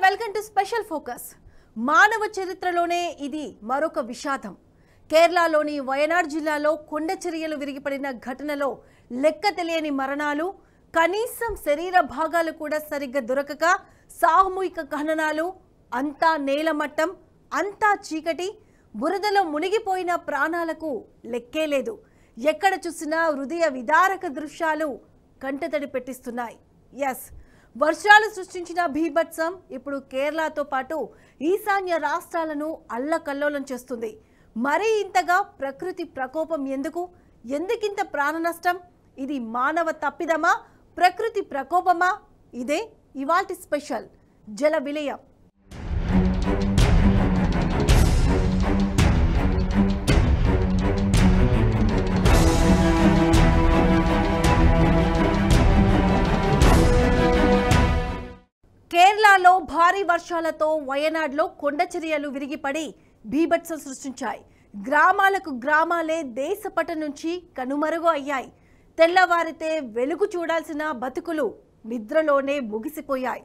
Welcome to special focus. మానవ చరిత్రలోనే ఇది మరొక విషాదం. కేరళలోని వయనాడ్ జిల్లాలో కొండ చర్యలు విరిగిపడిన ఘటనలో లెక్క తెలియని మరణాలు, కనీసం శరీర భాగాలు కూడా సరిగ్గా దొరకక సామూహిక ఖననాలు, అంతా నేలమట్టం, అంతా చీకటి, బురదలో మునిగిపోయిన ప్రాణాలకు లెక్కే లేదు. ఎక్కడ చూసినా హృదయ విదారక దృశ్యాలు కంటతడి పెట్టిస్తున్నాయి. ఎస్, వర్షాలు సృష్టించిన బీభత్సం ఇప్పుడు కేరళతో పాటు ఈశాన్య రాష్ట్రాలను అల్లకల్లోలం చేస్తుంది. మరీ ఇంతగా ప్రకృతి ప్రకోపం ఎందుకింత ప్రాణ నష్టం? ఇది మానవ తప్పిదమా, ప్రకృతి ప్రకోపమా? ఇదే ఇవాల్టి స్పెషల్ జల విలయం. కేరళలో భారీ వర్షాలతో వయనాడ్లో కొండ చర్యలు విరిగిపడి బీభత్సం సృష్టించాయి. గ్రామాలే దేశపటం నుంచి కనుమరుగు అయ్యాయి. తెల్లవారితే వెలుగు చూడాల్సిన బతుకులు నిద్రలోనే ముగిసిపోయాయి.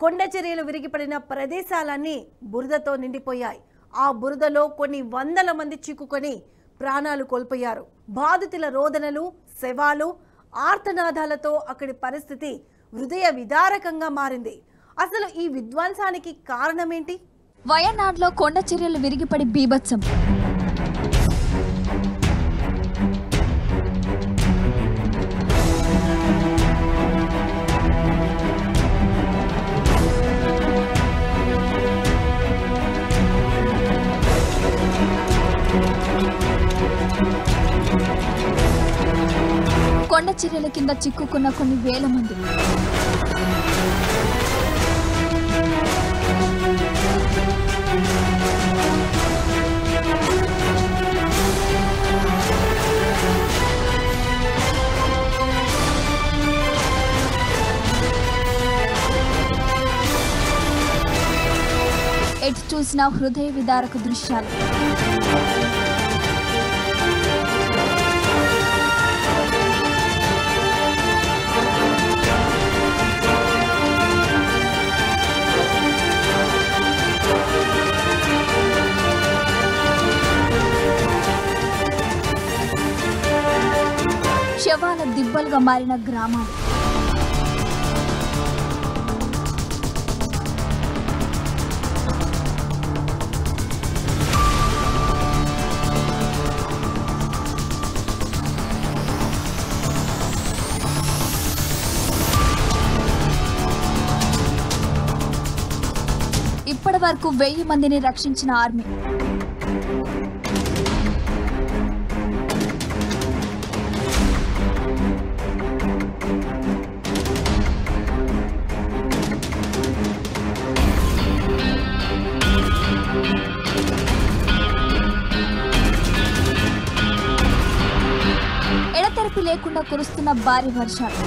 కొండ చర్యలు విరిగిపడిన ప్రదేశాలన్నీ బురదతో నిండిపోయాయి. ఆ బురదలో కొన్ని వందల మంది చిక్కుకొని ప్రాణాలు కోల్పోయారు. బాధితుల రోదనలు, శవాలు, ఆర్తనాదాలతో అక్కడి పరిస్థితి హృదయ విదారకంగా మారింది. అసలు ఈ విధ్వంసానికి కారణమేంటి? వయనాడ్లో కొండ చర్యలు విరిగిపడి బీభత్సం. కొండ చర్యల కింద చిక్కుకున్న కొన్ని వేల మంది. ఎటు చూసిన హృదయ విదారక దృశ్యాలు. శవాల దిబ్బలుగా మారిన గ్రామాలు. ఇప్పటి వరకు 1000 మందిని రక్షించిన ఆర్మీ. ఎడతెరిపి లేకుండా కురుస్తున్న భారీ వర్షాలు.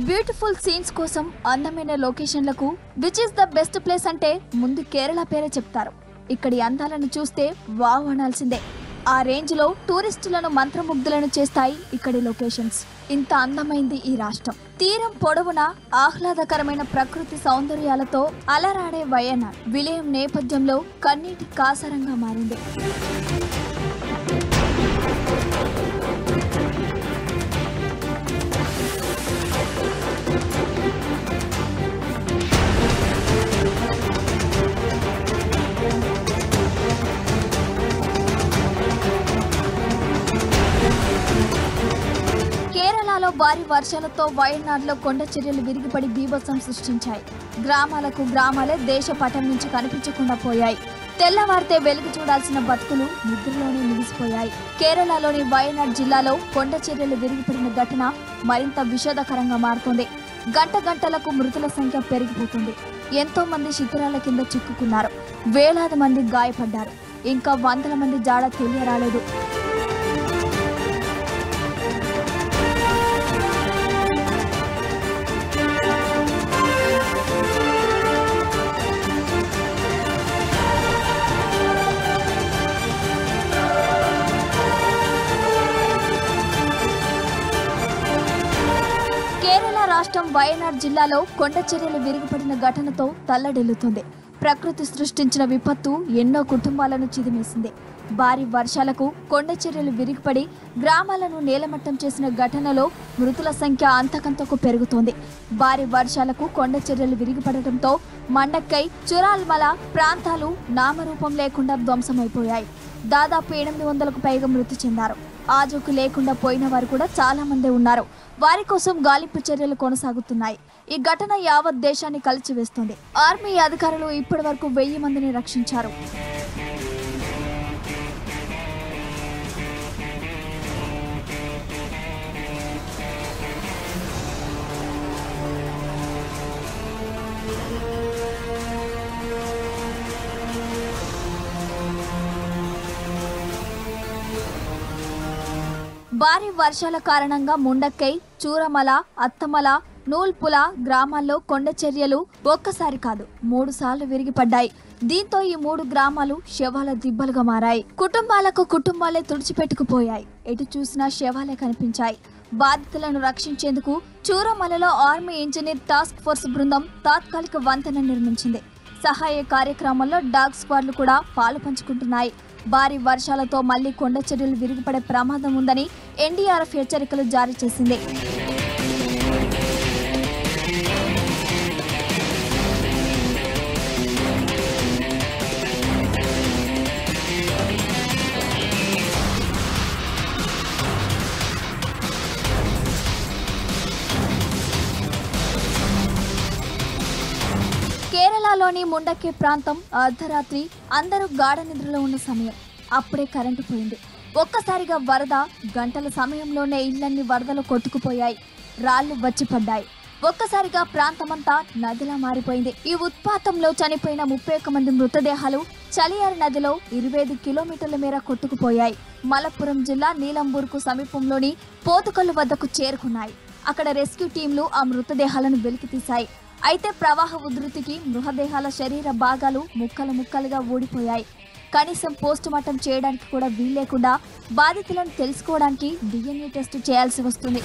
బ్యూటిఫుల్ సీన్స్ కోసం అందమైన లొకేషన్లకు which is the best place అంటే ముందు కేరళ పేరే చెప్తారు. ఇక్కడి అందాలను చూస్తే వావ్ అనాల్సిందే. ఆ రేంజ్ లో టూరిస్టులను మంత్రముగ్ధులను చేస్తాయి ఇక్కడి లొకేషన్స్. ఇంత అందమైంది ఈ రాష్ట్రం. తీరం పొడవునా ఆహ్లాదకరమైన ప్రకృతి సౌందర్యాలతో అలరాడే వయనాడ్ విలయం నేపథ్యంలో కన్నీటి కాసరంగా మారింది. కేరళలో భారీ వర్షాలతో వయనాడ్లో కొండ చర్యలు విరిగిపడి బీభత్సం సృష్టించాయి. గ్రామాలే దేశ పటం నుంచి కనిపించకుండా పోయాయి. తెల్లవారితే వెలుగు చూడాల్సిన బతుకులు నిద్రలోనే ముగిసిపోయాయి. కేరళలోని వయనాడ్ జిల్లాలో కొండ చర్యలు విరిగిపడిన ఘటన మరింత విషాదకరంగా మారుతోంది. గంటలకు మృతుల సంఖ్య పెరిగిపోతుంది. ఎంతో మంది శిథిరాల కింద చిక్కుకున్నారు. వేలాది మంది గాయపడ్డారు. ఇంకా వందల మంది జాడ తెలియరాలేదు. వయనాడ్ జిల్లాలో కొండ చర్యలు విరిగిపడిన ఘటనతో తల్లడిల్లుతుంది. ప్రకృతి సృష్టించిన విపత్తు ఎన్నో కుటుంబాలను చిదిమేసింది. భారీ వర్షాలకు కొండ చర్యలు విరిగిపడి గ్రామాలను నేలమట్టం చేసిన ఘటనలో మృతుల సంఖ్య అంతకంతకు పెరుగుతోంది. భారీ వర్షాలకు కొండ చర్యలు విరిగిపడటంతో మండక్కై, చురాల్మల ప్రాంతాలు నామరూపం లేకుండా ధ్వంసమైపోయాయి. దాదాపు 800కు పైగా మృతి చెందారు. ఆజుకు లేకుండా పోయిన వారు కూడా చాలా మంది ఉన్నారు. వారి కోసం గాలింపు చర్యలు కొనసాగుతున్నాయి. ఈ ఘటన యావత్ దేశాన్ని కలిచివేస్తుంది. ఆర్మీ అధికారులు ఇప్పటి వరకు 1000 మందిని రక్షించారు. భారీ వర్షాల కారణంగా ముండక్కై, చూరమల, అత్తమల, నూల్పుల గ్రామాల్లో కొండ చర్యలు ఒక్కసారి కాదు 3 సార్లు విరిగిపడ్డాయి. దీంతో ఈ 3 గ్రామాలు శవాల దిబ్బలుగా మారాయి. కుటుంబాలే తుడిచిపెట్టుకుపోయాయి. ఎటు చూసినా శవాలే కనిపించాయి. బాధితులను రక్షించేందుకు చూరమలలో ఆర్మీ ఇంజనీర్ టాస్క్ ఫోర్స్ బృందం తాత్కాలిక వంతెన నిర్మించింది. సహాయ కార్యక్రమంలో డాగ్ స్క్వాడ్లు కూడా పాలు పంచుకుంటున్నాయి. భారీ వర్షాలతో మళ్లీ కొండ చర్యలు విరిగిపడే ప్రమాదం ఉందని ఎన్డీఆర్ఎఫ్ హెచ్చరికలు జారీ చేసింది. కేరళలోని ముండక్కే ప్రాంతం అర్ధరాత్రి అందరూ గాఢ నిద్రలో ఉన్న సమయం. అప్పుడే కరెంటు పోయింది. ఒక్కసారిగా వరద, గంటల సమయంలోనే ఇళ్లన్నీ వరదలు కొట్టుకుపోయాయి. రాళ్లు వచ్చిపడ్డాయి. ఒక్కసారిగా ప్రాంతమంతా నదిలా మారిపోయింది. ఈ ఉత్పాతంలో చనిపోయిన 31 మంది మృతదేహాలు చలియార్ నదిలో 25 కిలోమీటర్ల మేర కొట్టుకుపోయాయి. మలప్పురం జిల్లా నీలంబూర్కు సమీపంలోని పోతుకల్లు వద్దకు చేరుకున్నాయి. అక్కడ రెస్క్యూ టీంలు ఆ మృతదేహాలను వెలికితీశాయి. అయితే ప్రవాహ ఉధృతికి మృతదేహాల శరీర భాగాలు ముక్కలుగా ఊడిపోయాయి. కనీసం పోస్టుమార్టం చేయడానికి కూడా వీల్లేకుండా బాధితులను తెలుసుకోవడానికి DNA టెస్టు చేయాల్సి వస్తుంది.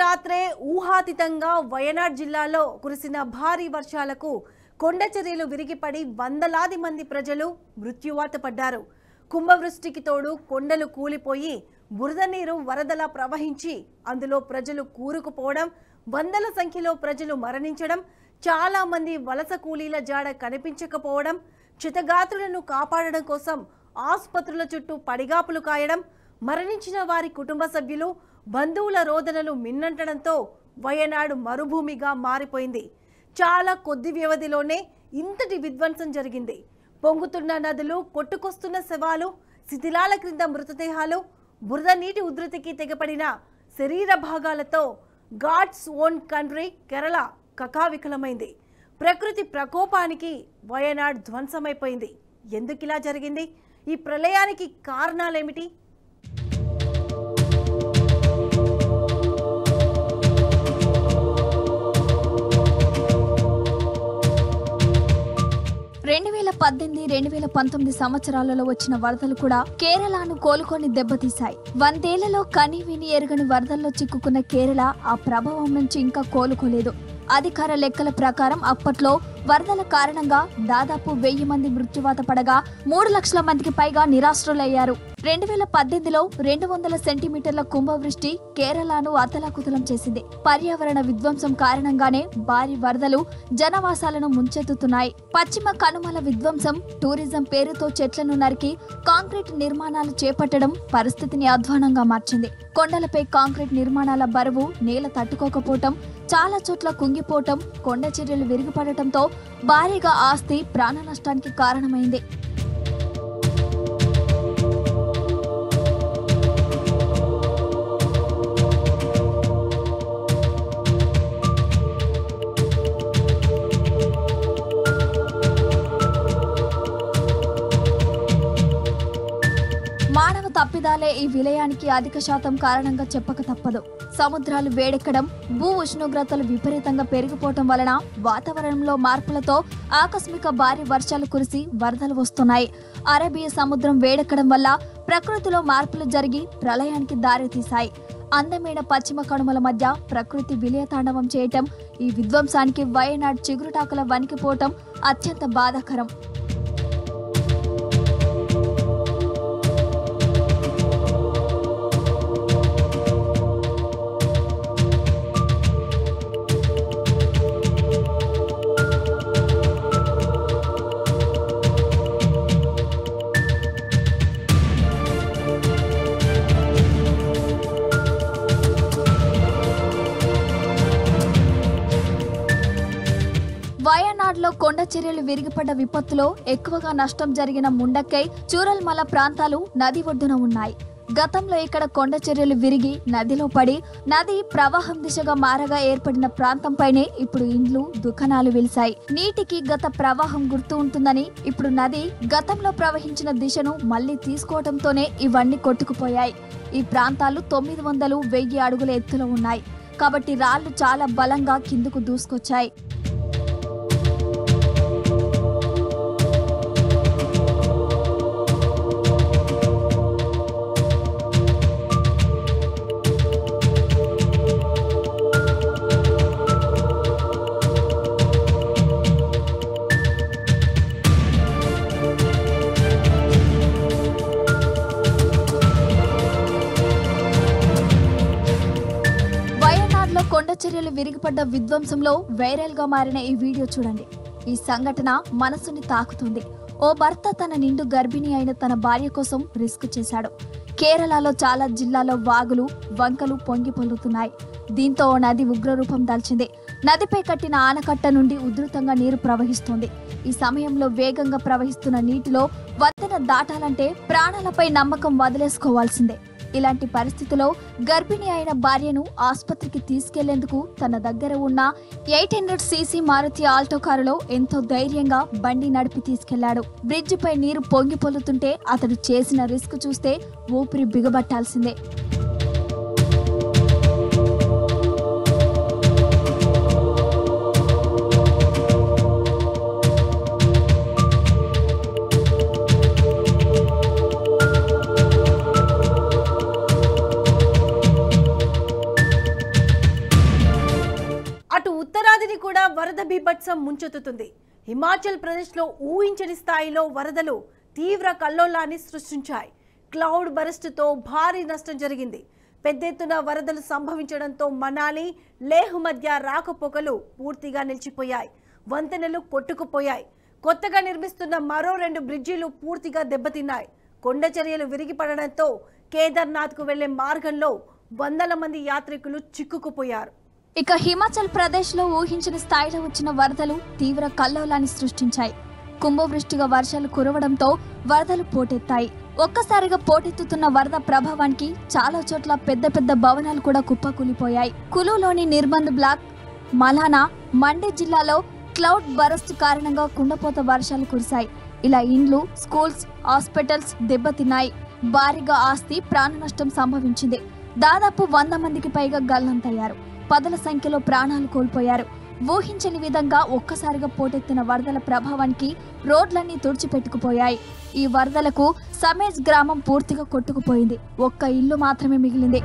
రాత్రే ఊహాతీతంగా వయనాడ్ జిల్లాలో కురిసిన భారీ వర్షాలకు కొండ చర్యలు విరిగిపడి వందలాది మంది ప్రజలు మృత్యువాత పడ్డారు. కుంభవృష్టికి తోడు కొండలు కూలిపోయి బురద నీరు వరదలా ప్రవహించి అందులో ప్రజలు కూరుకుపోవడం, వందల సంఖ్యలో ప్రజలు మరణించడం, చాలా మంది వలస కూలీల జాడ కనిపించకపోవడం, క్షతగాత్రులను కాపాడడం కోసం ఆసుపత్రుల చుట్టూ పడిగాపులు కాయడం, మరణించిన వారి కుటుంబ సభ్యులు, బంధువుల రోదనలు మిన్నంటడంతో వయనాడు మరుభూమిగా మారిపోయింది. చాలా కొద్ది వ్యవధిలోనే ఇంతటి విధ్వంసం జరిగింది. పొంగుతున్న నదులు, కొట్టుకొస్తున్న శవాలు, శిథిలాల క్రింద మృతదేహాలు, బురద నీటి ఉధృతికి తెగపడిన శరీర భాగాలతో గాడ్స్ ఓన్ కంట్రీ కేరళ కకావికలమైంది. ప్రకృతి ప్రకోపానికి వయనాడ్ ధ్వంసమైపోయింది. ఎందుకిలా జరిగింది? ఈ ప్రళయానికి కారణాలేమిటి? రెండు 2018-2019 సంవత్సరాలలో వచ్చిన వరదలు కూడా కేరళను కోలుకొని దెబ్బతీశాయి. 100 ఏళ్లలో కని విని ఎరుగని వరదల్లో చిక్కుకున్న కేరళ ఆ ప్రభావం నుంచి ఇంకా కోలుకోలేదు. అధికార లెక్కల ప్రకారం అప్పట్లో వరదల కారణంగా దాదాపు 1000 మంది మృత్యువాత పడగా 3 లక్షల మందికి పైగా నిరాశ్రులయ్యారు. 2018లో 200 సెంటీమీటర్ల కుంభవృష్టి కేరళను అతలాకుతలం చేసింది. పర్యావరణ విధ్వంసం కారణంగానే భారీ వరదలు జనవాసాలను ముంచెత్తుతున్నాయి. పశ్చిమ కనుమల విధ్వంసం, టూరిజం పేరుతో చెట్లను నరికి కాంక్రీట్ నిర్మాణాలు చేపట్టడం పరిస్థితిని అధ్వానంగా మార్చింది. కొండలపై కాంక్రీట్ నిర్మాణాల బరువు నేల తట్టుకోకపోవటం, చాలా చోట్ల కుంగిపోవటం, కొండ చర్యలు విరిగిపడటంతో భారీగా ఆస్తి, ప్రాణ నష్టానికి కారణమైంది. తప్పిదాలే ఈ విలయానికి అధిక శాతం కారణంగా చెప్పక తప్పదు. సముద్రాలు వేడెక్కడం, భూ ఉష్ణోగ్రతలు విపరీతంగా పెరిగిపోవటం వలన వాతావరణంలో మార్పులతో ఆకస్మిక భారీ వర్షాలు కురిసి వరదలు వస్తున్నాయి. అరేబియా సముద్రం వేడెక్కడం వల్ల ప్రకృతిలో మార్పులు జరిగి ప్రళయానికి దారితీశాయి. అందమైన పశ్చిమ కనుమల మధ్య ప్రకృతి విలయతాండవం చేయటం, ఈ విధ్వంసానికి వయనాడ్ చిగురుటాకుల వణికిపోవటం అత్యంత బాధాకరం. వయనాడ్లో కొండ చర్యలు విరిగిపడ్డ విపత్తులో ఎక్కువగా నష్టం జరిగిన ముండక్కై, చూరల్మల ప్రాంతాలు నది ఒడ్డున ఉన్నాయి. గతంలో ఇక్కడ కొండ చర్యలు విరిగి నదిలో పడి నది ప్రవాహం దిశగా మారగా ఏర్పడిన ప్రాంతంపైనే ఇప్పుడు ఇండ్లు, దుకాణాలు వెలిశాయి. నీటికి గత ప్రవాహం గుర్తు ఉంటుందని ఇప్పుడు నది గతంలో ప్రవహించిన దిశను మళ్లీ తీసుకోవడంతోనే ఇవన్నీ కొట్టుకుపోయాయి. ఈ ప్రాంతాలు 900, 1000 అడుగుల ఎత్తులో ఉన్నాయి కాబట్టి రాళ్లు చాలా బలంగా కిందకు దూసుకొచ్చాయి. కొండ చర్యలు విరిగిపడ్డ విధ్వంసంలో వైరల్ గా మారిన ఈ వీడియో చూడండి. ఈ సంఘటన మనసుని తాకుతుంది. ఓ భర్త తన నిండు గర్భిణి అయిన తన భార్య కోసం రిస్క్ చేశాడు. కేరళలో చాలా జిల్లాల్లో వాగులు, వంకలు పొంగి పొల్లుతున్నాయి. దీంతో ఓ నది ఉగ్రరూపం దాల్చింది. నదిపై కట్టిన ఆనకట్ట నుండి ఉధృతంగా నీరు ప్రవహిస్తోంది. ఈ సమయంలో వేగంగా ప్రవహిస్తున్న నీటిలో వంతెన దాటాలంటే ప్రాణాలపై నమ్మకం వదిలేసుకోవాల్సిందే. ఇలాంటి పరిస్థితిలో గర్భిణి అయిన భార్యను ఆసుపత్రికి తీసుకెళ్లేందుకు తన దగ్గర ఉన్న 800cc మారుతి ఆల్టో కారులో ఎంతో ధైర్యంగా బండి నడిపి తీసుకెళ్లాడు. బ్రిడ్జిపై నీరు పొంగి పొల్లుతుంటే అతడు చేసిన రిస్క్ చూస్తే ఊపిరి బిగబట్టాల్సిందే. అటు ఉత్తరాదిని కూడా వరద బీభత్సం ముంచెత్తుతుంది. హిమాచల్ ప్రదేశ్లో ఊహించని స్థాయిలో వరదలు తీవ్ర కల్లోలాన్ని సృష్టించాయి. క్లౌడ్ బరస్ట్తో భారీ నష్టం జరిగింది. పెద్ద ఎత్తున వరదలు సంభవించడంతో మనాలి, లేహ్ మధ్య రాకపోకలు పూర్తిగా నిలిచిపోయాయి. వంతెనలు కొట్టుకుపోయాయి. కొత్తగా నిర్మిస్తున్న మరో 2 బ్రిడ్జిలు పూర్తిగా దెబ్బతిన్నాయి. కొండ చర్యలు విరిగిపడడంతో కేదార్నాథ్కు వెళ్లే మార్గంలో వందల మంది యాత్రికులు చిక్కుకుపోయారు. ఇక హిమాచల్ ప్రదేశ్ లో ఊహించిన స్థాయిలో వచ్చిన వరదలు తీవ్ర కల్లోలాన్ని సృష్టించాయి. కుంభవృష్టిగా వర్షాలు కురవడంతో వరదలు పోటెత్తాయి. ఒక్కసారిగా పోటెత్తుతున్న వరద ప్రభావానికి చాలా చోట్ల పెద్ద పెద్ద భవనాలు కూడా కుప్పకూలిపోయాయి. కులులోని నిర్బంద్ బ్లాక్, మలానా, మండి జిల్లాలో క్లౌడ్ బరస్ట్ కారణంగా కుండపోత వర్షాలు కురిశాయి. ఇలా ఇండ్లు, స్కూల్స్, హాస్పిటల్స్ దెబ్బతిన్నాయి. భారీగా ఆస్తి, ప్రాణ నష్టం సంభవించింది. దాదాపు 100 మందికి పైగా గల్లంతయ్యారు. పదుల సంఖ్యలో ప్రాణాలు కోల్పోయారు. ఊహించని విధంగా ఒక్కసారిగా పోటెత్తిన వరదల ప్రభావానికి రోడ్లన్నీ తుడిచిపెట్టుకుపోయాయి. ఈ వరదలకు సమేజ్ గ్రామం పూర్తిగా కొట్టుకుపోయింది. ఒక్క ఇల్లు మాత్రమే మిగిలింది.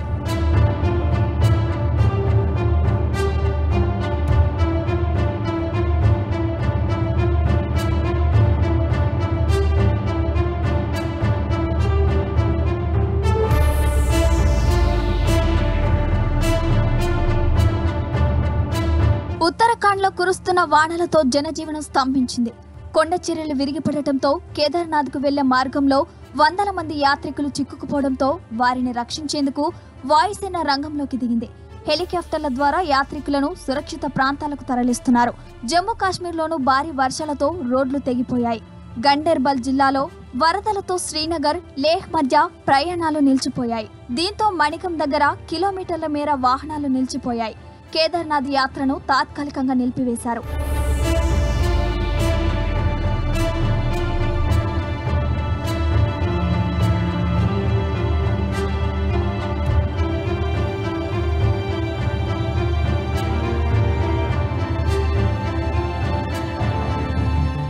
ఉత్తరాఖండ్లో కురుస్తున్న వానలతో జనజీవనం స్తంభించింది. కొండ చర్యలు విరిగిపడటంతో కేదార్నాథ్కు వెళ్లే మార్గంలో వందల మంది యాత్రికులు చిక్కుకుపోవడంతో వారిని రక్షించేందుకు వాయుసేన రంగంలోకి దిగింది. హెలికాప్టర్ల ద్వారా యాత్రికులను సురక్షిత ప్రాంతాలకు తరలిస్తున్నారు. జమ్మూ కాశ్మీర్లోనూ భారీ వర్షాలతో రోడ్లు తెగిపోయాయి. గండేర్బల్ జిల్లాలో వరదలతో శ్రీనగర్, లేహ్ మధ్య ప్రయాణాలు నిలిచిపోయాయి. దీంతో మణికం దగ్గర కిలోమీటర్ల మేర వాహనాలు నిలిచిపోయాయి. కేదార్నాథ్ యాత్రను తాత్కాలికంగా నిలిపివేశారు.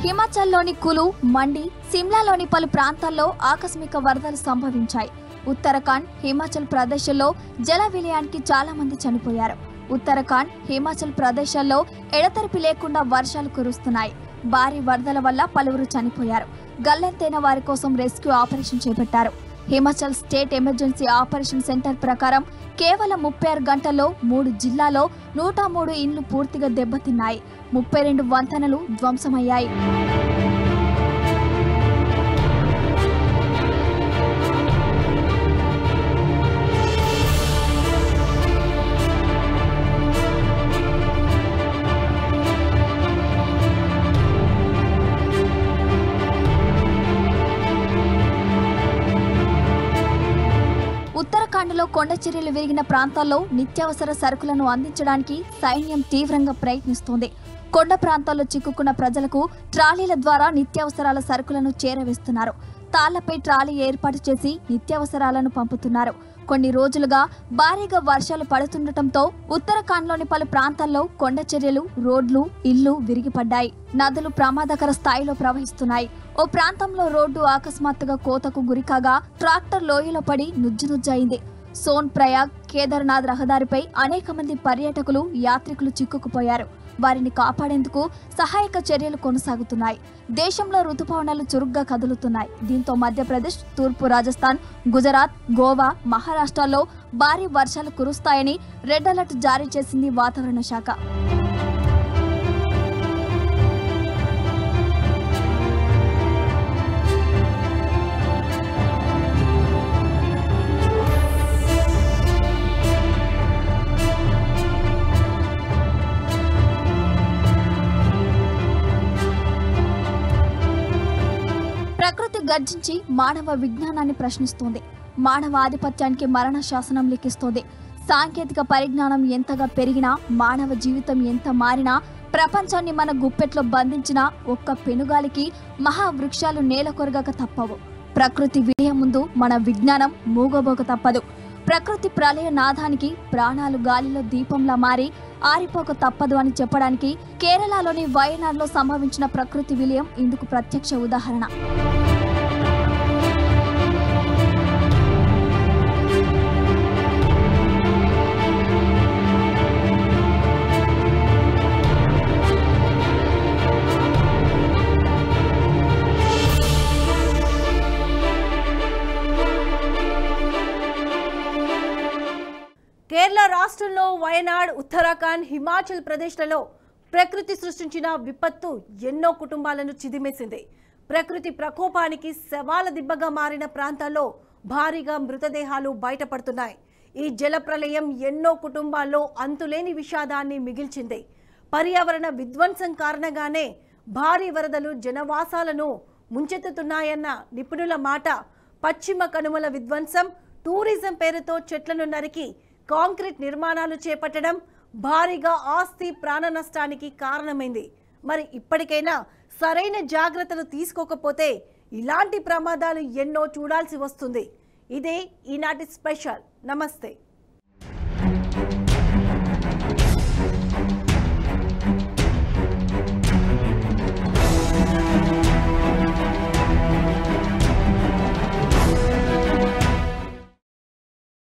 హిమాచల్లోని కులు, మండి, సిమ్లాలోని పలు ప్రాంతాల్లో ఆకస్మిక వరదలు సంభవించాయి. ఉత్తరాఖండ్, హిమాచల్ ప్రదేశ్లో జల విలయానికి చాలా మంది చనిపోయారు. ఉత్తరాఖండ్, హిమాచల్ ప్రదేశ్లో ఎడతెరిపి లేకుండా వర్షాలు కురుస్తున్నాయి. భారీ వరదల వల్ల పలువురు చనిపోయారు. గల్లంతైన వారి కోసం రెస్క్యూ ఆపరేషన్ చేపట్టారు. Himachal state emergency operation centre ప్రకారం కేవలం 36 గంటల్లో 3 జిల్లాల్లో 103 ఇండ్లు పూర్తిగా దెబ్బతిన్నాయి. 32 వంతెనలు ధ్వంసమయ్యాయి. ఉత్తరాఖండ్లో కొండ చర్యలు విరిగిన ప్రాంతాల్లో నిత్యావసర సరుకులను అందించడానికి సైన్యం తీవ్రంగా ప్రయత్నిస్తోంది. కొండ ప్రాంతాల్లో చిక్కుకున్న ప్రజలకు ట్రాలీల ద్వారా నిత్యావసరాల సరుకులను చేరవేస్తున్నారు. తాళ్లపై ట్రాలీ ఏర్పాటు చేసి నిత్యావసరాలను పంపుతున్నారు. కొన్ని రోజులుగా భారీగా వర్షాలు పడుతుండటంతో ఉత్తరాఖండ్లోని పలు ప్రాంతాల్లో కొండ చర్యలు, రోడ్లు, ఇళ్లు విరిగిపడ్డాయి. నదులు ప్రమాదకర స్థాయిలో ప్రవహిస్తున్నాయి. ఓ ప్రాంతంలో రోడ్డు అకస్మాత్తుగా కోతకు గురికాగా ట్రాక్టర్ లోయలో పడి నుజ్జునుజ్జయింది. సోన్ ప్రయాగ్, కేదార్నాథ్ రహదారిపై అనేక మంది పర్యాటకులు, యాత్రికులు చిక్కుకుపోయారు. వారిని కాపాడేందుకు సహాయక చర్యలు కొనసాగుతున్నాయి. దేశంలో రుతుపవనాలు చురుగ్గా కదులుతున్నాయి. దీంతో మధ్యప్రదేశ్, తూర్పు రాజస్థాన్, గుజరాత్, గోవా, మహారాష్ట్రలో భారీ వర్షాలు కురుస్తాయని రెడ్ అలర్ట్ జారీ చేసింది వాతావరణ శాఖ. ప్రకృతి గర్జించి మానవ విజ్ఞానాన్ని ప్రశ్నిస్తోంది. మానవ ఆధిపత్యానికి మరణ శాసనం లిఖిస్తోంది. సాంకేతిక పరిజ్ఞానం ఎంతగా పెరిగినా, మానవ జీవితం ఎంత మారినా, ప్రపంచాన్ని మన గుప్పెట్లో బంధించిన ఒక్క పెనుగాలికి మహావృక్షాలు నేలకొరగక తప్పవు. ప్రకృతి విలయం ముందు మన విజ్ఞానం మూగబోక తప్పదు. ప్రకృతి ప్రళయ నాదానికి ప్రాణాలు గాలిలో దీపంలా మారి ఆరిపోక తప్పదు అని చెప్పడానికి కేరళలోని వయనాడ్లో సంభవించిన ప్రకృతి విలయం ఇందుకు ప్రత్యక్ష ఉదాహరణ. కేరళ రాష్ట్రంలో వయనాడ్, ఉత్తరాఖండ్, హిమాచల్ ప్రదేశ్లలో ప్రకృతి సృష్టించిన విపత్తు ఎన్నో కుటుంబాలను చిదిమేసింది. ప్రకృతి ప్రకోపానికి శవాల దిబ్బగా మారిన ప్రాంతాల్లో భారీగా మృతదేహాలు బయటపడుతున్నాయి. ఈ జల ప్రళయం ఎన్నో కుటుంబాల్లో అంతులేని విషాదాన్ని మిగిల్చింది. పర్యావరణ విధ్వంసం కారణంగానే భారీ వరదలు జనవాసాలను ముంచెత్తుతున్నాయన్న నిపుణుల మాట. పశ్చిమ కనుమల విధ్వంసం, టూరిజం పేరుతో చెట్లను నరికి కాంక్రీట్ నిర్మాణాలు చేపట్టడం భారీగా ఆస్తి, ప్రాణ నష్టానికి కారణమైంది. మరి ఇప్పటికైనా సరైన జాగ్రత్తలు తీసుకోకపోతే ఇలాంటి ప్రమాదాలు ఎన్నో చూడాల్సి వస్తుంది. ఇదే ఈనాటి స్పెషల్. నమస్తే.